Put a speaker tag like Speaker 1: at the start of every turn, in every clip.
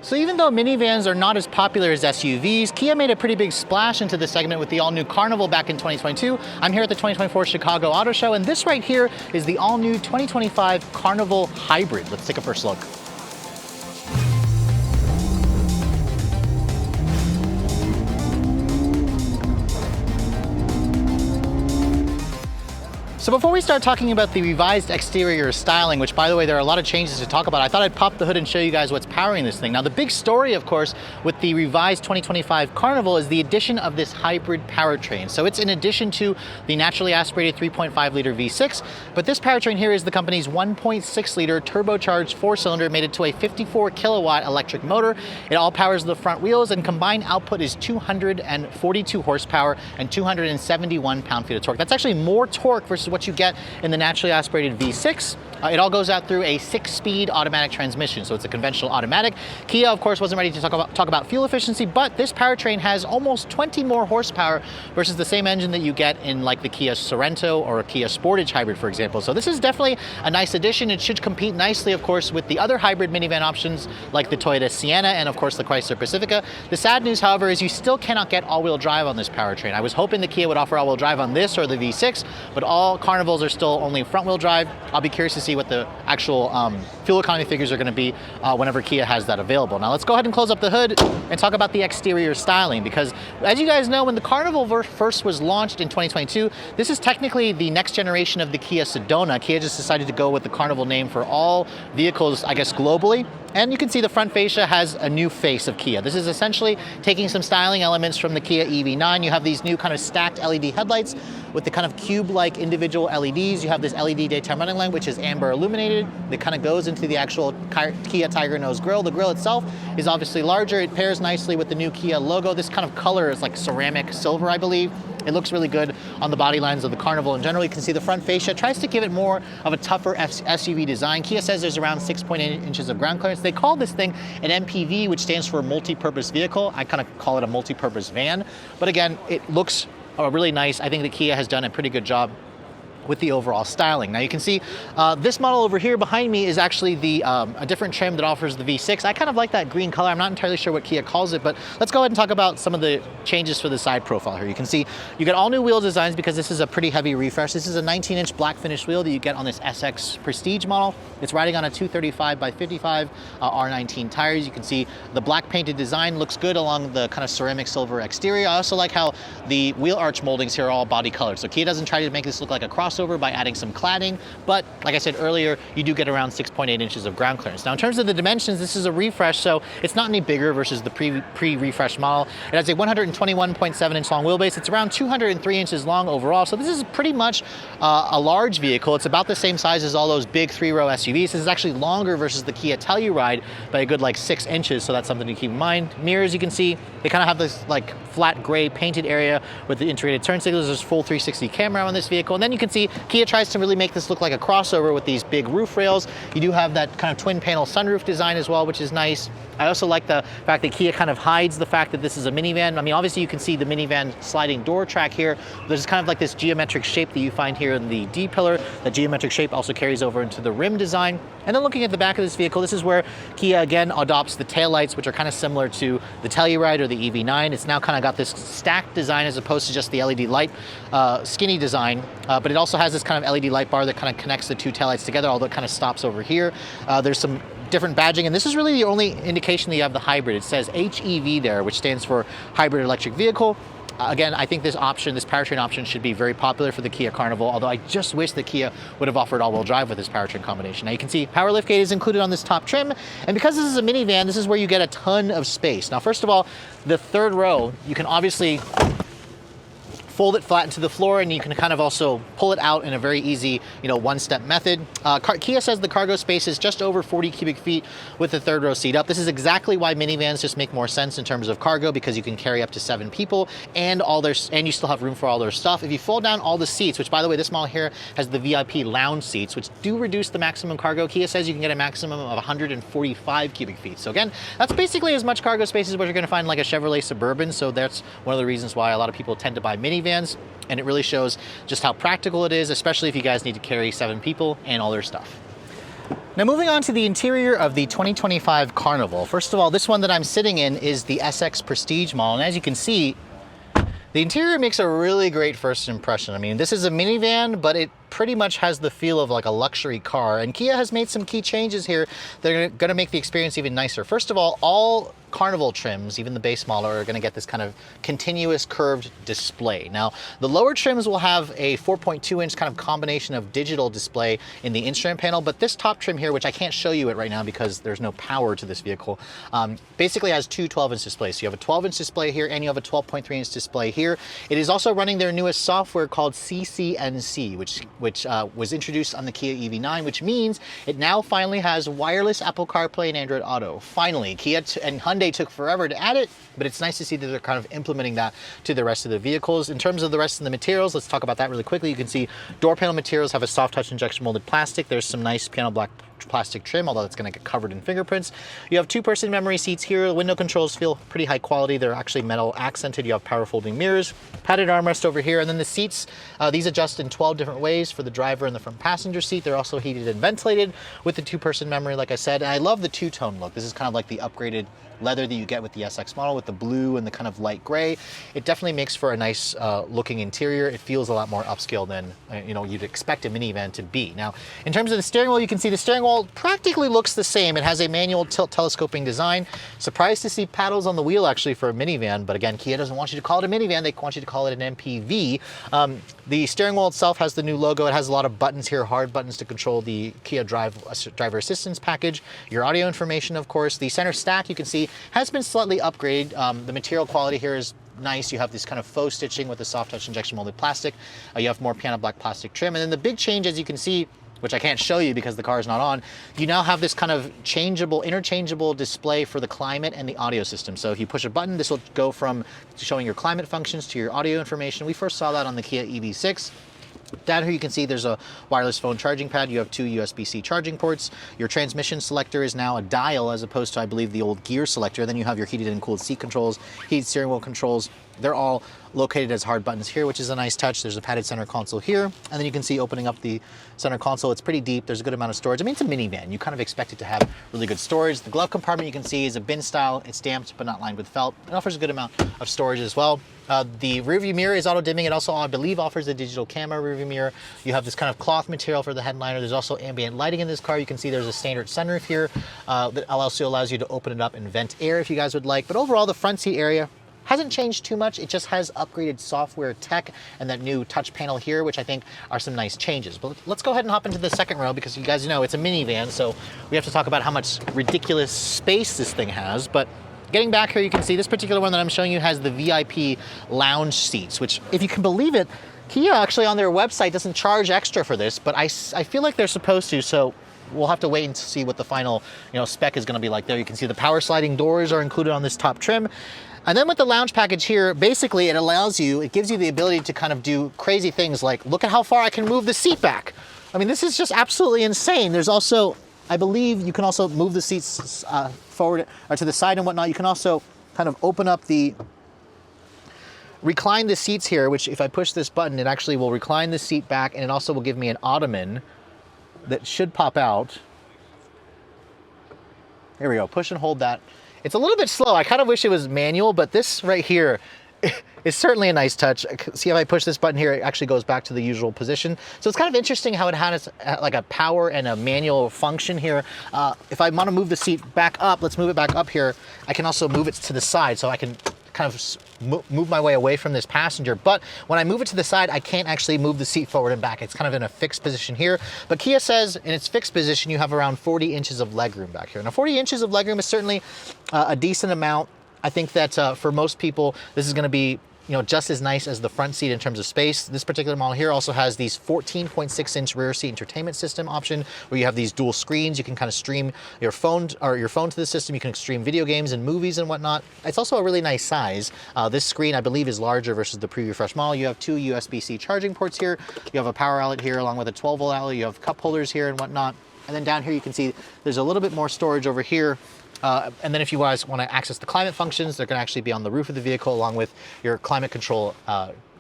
Speaker 1: So even though minivans are not as popular as SUVs, Kia made a pretty big splash into the segment with the all-new Carnival back in 2022. I'm here at the 2024 Chicago Auto Show, and this right here is the all-new 2025 Carnival Hybrid. Let's take a first look. So before we start talking about the revised exterior styling, which by the way, there are a lot of changes to talk about, I thought I'd pop the hood and show you guys what's powering this thing. Now the big story, of course, with the revised 2025 Carnival is the addition of this hybrid powertrain. So it's in addition to the naturally aspirated 3.5 liter V6, but this powertrain here is the company's 1.6 liter turbocharged 4-cylinder mated to a 54 kilowatt electric motor. It all powers the front wheels, and combined output is 242 horsepower and 271 pound-feet of torque. That's actually more torque versus what you get in the naturally aspirated V6. It all goes out through a 6-speed automatic transmission, so it's a conventional automatic. Kia, of course, wasn't ready to talk about fuel efficiency, but this powertrain has almost 20 more horsepower versus the same engine that you get in like the Kia Sorento or a Kia Sportage hybrid, for example. So this is definitely a nice addition. It should compete nicely, of course, with the other hybrid minivan options like the Toyota Sienna and, of course, the Chrysler Pacifica. The sad news, however, is you still cannot get all-wheel drive on this powertrain. I was hoping the Kia would offer all-wheel drive on this or the V6, but all Carnivals are still only front-wheel drive. I'll be curious to see what the actual fuel economy figures are going to be whenever Kia has that available. Now let's go ahead and close up the hood and talk about the exterior styling, because as you guys know, when the Carnival first was launched in 2022, this is technically the next generation of the Kia Sedona. Kia just decided to go with the Carnival name for all vehicles, I guess, globally. And you can see the front fascia has a new face of Kia. This is essentially taking some styling elements from the Kia EV9. You have these new kind of stacked LED headlights with the kind of cube-like individual LEDs. You have this LED daytime running light, which is amber illuminated. That kind of goes into the actual Kia Tiger Nose grille. The grille itself is obviously larger. It pairs nicely with the new Kia logo. This kind of color is like ceramic silver, I believe. It looks really good on the body lines of the Carnival in general. You can see the front fascia tries to give it more of a tougher SUV design. Kia says there's around 6.8 inches of ground clearance. They call this thing an MPV, which stands for multi-purpose vehicle. I kind of call it a multi-purpose van. But again, it looks really nice. I think that Kia has done a pretty good job with the overall styling. Now you can see this model over here behind me is actually the a different trim that offers the V6. I kind of like that green color. I'm not entirely sure what Kia calls it, but let's go ahead and talk about some of the changes for the side profile here. You can see you get all new wheel designs because this is a pretty heavy refresh. This is a 19-inch black finish wheel that you get on this SX Prestige model. It's riding on a 235 by 55 R19 tires. You can see the black painted design looks good along the kind of ceramic silver exterior. I also like how the wheel arch moldings here are all body colored. So Kia doesn't try to make this look like a crossover by adding some cladding, but like I said earlier, you do get around 6.8 inches of ground clearance. Now in terms of the dimensions, this is a refresh, so it's not any bigger versus the pre-refresh model. It has a 121.7 inch long wheelbase. It's around 203 inches long overall, so this is pretty much a large vehicle. It's about the same size as all those big 3-row SUVs. This is actually longer versus the Kia Telluride by a good like 6 inches, so that's something to keep in mind. Mirrors, you can see, they kind of have this like flat gray painted area with the integrated turn signals. There's full 360 camera on this vehicle, and then you can see Kia tries to really make this look like a crossover with these big roof rails. You do have that kind of twin panel sunroof design as well, which is nice. I also like the fact that Kia kind of hides the fact that this is a minivan. I mean, obviously you can see the minivan sliding door track here. There's kind of like this geometric shape that you find here in the D-pillar. That geometric shape also carries over into the rim design. And then looking at the back of this vehicle, this is where Kia again adopts the taillights, which are kind of similar to the Telluride or the EV9. It's now kind of got this stacked design as opposed to just the LED light skinny design, but it also has this kind of LED light bar that kind of connects the two taillights together, although it kind of stops over here. There's some different badging, and this is really the only indication that you have the hybrid. It says HEV there, which stands for hybrid electric vehicle. Again, I think this powertrain option should be very popular for the Kia Carnival, although I just wish that Kia would have offered all-wheel drive with this powertrain combination. Now you can see power liftgate is included on this top trim, and because this is a minivan, this is where you get a ton of space. Now, first of all, the third row, you can obviously fold it flat into the floor, and you can kind of also pull it out in a very easy, one-step method. Kia says the cargo space is just over 40 cubic feet with the third row seat up. This is exactly why minivans just make more sense in terms of cargo, because you can carry up to 7 people and you still have room for all their stuff. If you fold down all the seats, which by the way, this model here has the VIP lounge seats, which do reduce the maximum cargo. Kia says you can get a maximum of 145 cubic feet. So again, that's basically as much cargo space as what you're gonna find in like a Chevrolet Suburban. So that's one of the reasons why a lot of people tend to buy minivans. And it really shows just how practical it is, especially if you guys need to carry 7 people and all their stuff. Now moving on to the interior of the 2025 Carnival. First of all, this one that I'm sitting in is the SX Prestige model, and as you can see, the interior makes a really great first impression. I mean, this is a minivan, but it pretty much has the feel of like a luxury car, and Kia has made some key changes here that are going to make the experience even nicer. First of all Carnival trims, even the base model, are going to get this kind of continuous curved display. Now, the lower trims will have a 4.2-inch kind of combination of digital display in the instrument panel, but this top trim here, which I can't show you it right now because there's no power to this vehicle, basically has two 12-inch displays. So you have a 12-inch display here and you have a 12.3-inch display here. It is also running their newest software called CCNC, which was introduced on the Kia EV9, which means it now finally has wireless Apple CarPlay and Android Auto. Finally, Kia and Hyundai took forever to add it, but it's nice to see that they're kind of implementing that to the rest of the vehicles. In terms of the rest of the materials, let's talk about that really quickly. You can see door panel materials have a soft touch injection molded plastic. There's some nice piano black plastic trim, although it's going to get covered in fingerprints. You have two-person memory seats here. The window controls feel pretty high quality. They're actually metal accented. You have power folding mirrors, padded armrest over here, and then the seats, these adjust in 12 different ways for the driver and the front passenger seat. They're also heated and ventilated with the two-person memory, like I said. And I love the two-tone look. This is kind of like the upgraded leather that you get with the SX model with the blue and the kind of light gray. It definitely makes for a nice looking interior. It feels a lot more upscale than you'd expect a minivan to be. Now, in terms of the steering wheel, you can see the steering wheel practically looks the same. It has a manual tilt telescoping design. Surprised to see paddles on the wheel actually for a minivan, but again, Kia doesn't want you to call it a minivan. They want you to call it an MPV. The steering wheel itself has the new logo. It has a lot of buttons here, hard buttons to control the Kia driver assistance package, your audio information, of course. The center stack, you can see, has been slightly upgraded. The material quality here is nice. You have this kind of faux stitching with the soft touch injection molded plastic. You have more piano black plastic trim. And then the big change, as you can see, which I can't show you because the car is not on, you now have this kind of interchangeable display for the climate and the audio system. So if you push a button, this will go from showing your climate functions to your audio information. We first saw that on the Kia EV6. Down here you can see there's a wireless phone charging pad. You have two USB-C charging ports. Your transmission selector is now a dial as opposed to, I believe, the old gear selector. Then you have your heated and cooled seat controls, heated steering wheel controls. They're all located as hard buttons here, which is a nice touch. There's a padded center console here. And then you can see opening up the center console, it's pretty deep. There's a good amount of storage. I mean, it's a minivan. You kind of expect it to have really good storage. The glove compartment you can see is a bin style. It's damped but not lined with felt. It offers a good amount of storage as well. The rear view mirror is auto dimming. It also, I believe, offers a digital camera rear view mirror. You have this kind of cloth material for the headliner. There's also ambient lighting in this car. You can see there's a standard sunroof here that also allows you to open it up and vent air if you guys would like. But overall, the front seat area hasn't changed too much. It just has upgraded software tech and that new touch panel here, which I think are some nice changes. But let's go ahead and hop into the second row because you guys know it's a minivan, so we have to talk about how much ridiculous space this thing has. But getting back here, you can see this particular one that I'm showing you has the VIP lounge seats, which, if you can believe it, Kia actually on their website doesn't charge extra for this, but I feel like they're supposed to, so we'll have to wait and see what the final spec is going to be like there. You can see the power sliding doors are included on this top trim. And then with the lounge package here, basically it gives you the ability to kind of do crazy things like, look at how far I can move the seat back. I mean, this is just absolutely insane. There's also, I believe you can also move the seats forward or to the side and whatnot. You can also kind of recline the seats here, which if I push this button, it actually will recline the seat back, and it also will give me an ottoman that should pop out. Here we go, push and hold that. It's a little bit slow. I kind of wish it was manual, but this right here is certainly a nice touch. See, if I push this button here, it actually goes back to the usual position. So it's kind of interesting how it has like a power and a manual function here. If I want to move the seat back up, let's move it back up here. I can also move it to the side, so I can kind of move my way away from this passenger. But when I move it to the side, I can't actually move the seat forward and back. It's kind of in a fixed position here. But Kia says in its fixed position, you have around 40 inches of legroom back here. Now, 40 inches of legroom is certainly a decent amount. I think that for most people, this is going to be just as nice as the front seat in terms of space. This particular model here also has these 14.6-inch rear seat entertainment system option, where you have these dual screens. You can kind of stream your phone to the system. You can stream video games and movies and whatnot. It's also a really nice size. This screen, I believe, is larger versus the pre-refresh model. You have two USB-C charging ports here. You have a power outlet here along with a 12-volt outlet. You have cup holders here and whatnot. And then down here you can see there's a little bit more storage over here. And then if you guys want to access the climate functions, they're going to actually be on the roof of the vehicle along with your climate control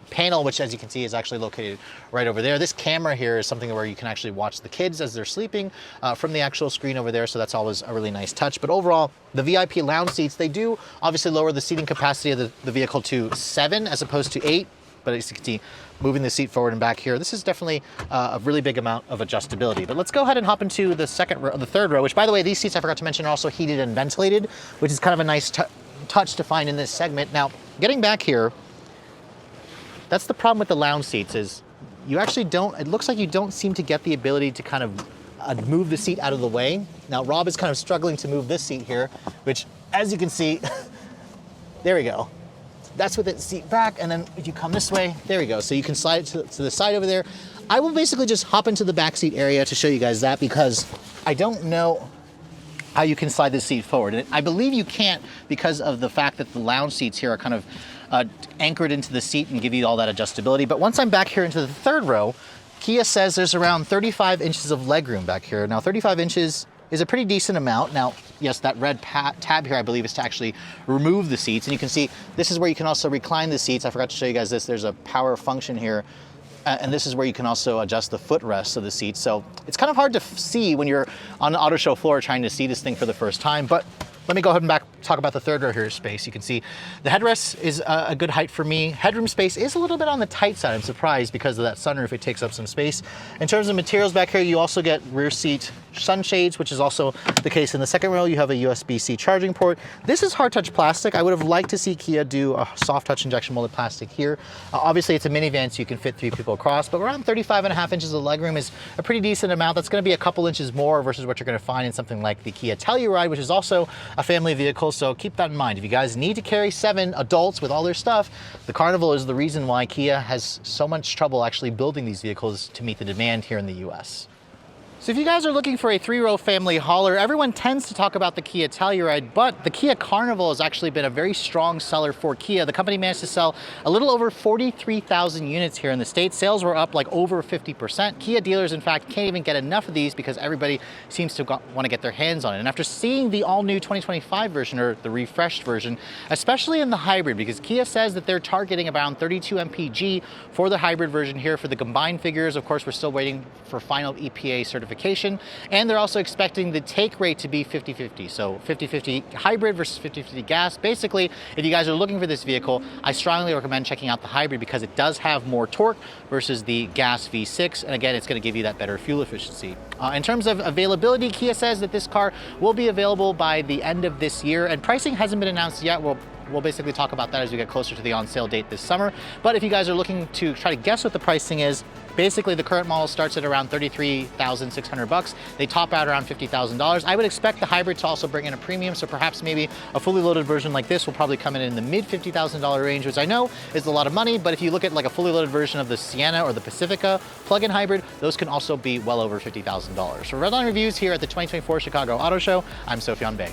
Speaker 1: panel, which as you can see is actually located right over there. This camera here is something where you can actually watch the kids as they're sleeping from the actual screen over there, so that's always a really nice touch. But overall, the VIP lounge seats, they do obviously lower the seating capacity of the vehicle to 7 as opposed to 8. But as you can see, moving the seat forward and back here, this is definitely a really big amount of adjustability. But let's go ahead and hop into the third row, which by the way, these seats I forgot to mention are also heated and ventilated, which is kind of a nice touch to find in this segment. Now, getting back here, that's the problem with the lounge seats is you actually don't, it looks like you don't seem to get the ability to kind of move the seat out of the way. Now, Rob is kind of struggling to move this seat here, which as you can see, there we go. That's with the seat back, and then if you come this way, there we go. So you can slide it to the side over there. I will basically just hop into the back seat area to show you guys that because I don't know how you can slide this seat forward. And I believe you can't because of the fact that the lounge seats here are kind of anchored into the seat and give you all that adjustability. But once I'm back here into the third row, Kia says there's around 35 inches of legroom back here. Now 35 inches is a pretty decent amount. Now, yes, that red tab here, I believe, is to actually remove the seats. And you can see, this is where you can also recline the seats. I forgot to show you guys this. There's a power function here. And this is where you can also adjust the footrest of the seat. So it's kind of hard to see when you're on the auto show floor trying to see this thing for the first time. But let me go ahead and talk about the third row here space. You can see the headrest is a good height for me. Headroom space is a little bit on the tight side. I'm surprised because of that sunroof, it takes up some space. In terms of materials back here, you also get rear seat sunshades, which is also the case in the second row. You have a USB-C charging port. This is hard touch plastic. I would have liked to see Kia do a soft touch injection molded plastic here. Obviously it's a minivan, so you can fit 3 people across, but around 35.5 inches of legroom is a pretty decent amount. That's gonna be a couple inches more versus what you're gonna find in something like the Kia Telluride, which is also a family vehicle. So keep that in mind. If you guys need to carry 7 adults with all their stuff, the Carnival is the reason why Kia has so much trouble actually building these vehicles to meet the demand here in the US. So if you guys are looking for a 3-row family hauler, everyone tends to talk about the Kia Telluride, but the Kia Carnival has actually been a very strong seller for Kia. The company managed to sell a little over 43,000 units here in the States. Sales were up like over 50%. Kia dealers, in fact, can't even get enough of these because everybody seems to want to get their hands on it. And after seeing the all-new 2025 version, or the refreshed version, especially in the hybrid, because Kia says that they're targeting around 32 mpg for the hybrid version here for the combined figures. Of course, we're still waiting for final EPA certification. And they're also expecting the take rate to be 50-50. So 50-50 hybrid versus 50-50 gas. Basically, if you guys are looking for this vehicle, I strongly recommend checking out the hybrid because it does have more torque versus the gas V6. And again, it's going to give you that better fuel efficiency. In terms of availability, Kia says that this car will be available by the end of this year, and pricing hasn't been announced yet. We'll basically talk about that as we get closer to the on-sale date this summer. But if you guys are looking to try to guess what the pricing is, basically the current model starts at around $33,600. They top out around $50,000. I would expect the hybrid to also bring in a premium, so perhaps maybe a fully loaded version like this will probably come in the mid $50,000 range, which I know is a lot of money, but if you look at like a fully loaded version of the Sienna or the Pacifica plug-in hybrid, those can also be well over $50,000. For Redline Reviews here at the 2024 Chicago Auto Show, I'm Sofyan Bey.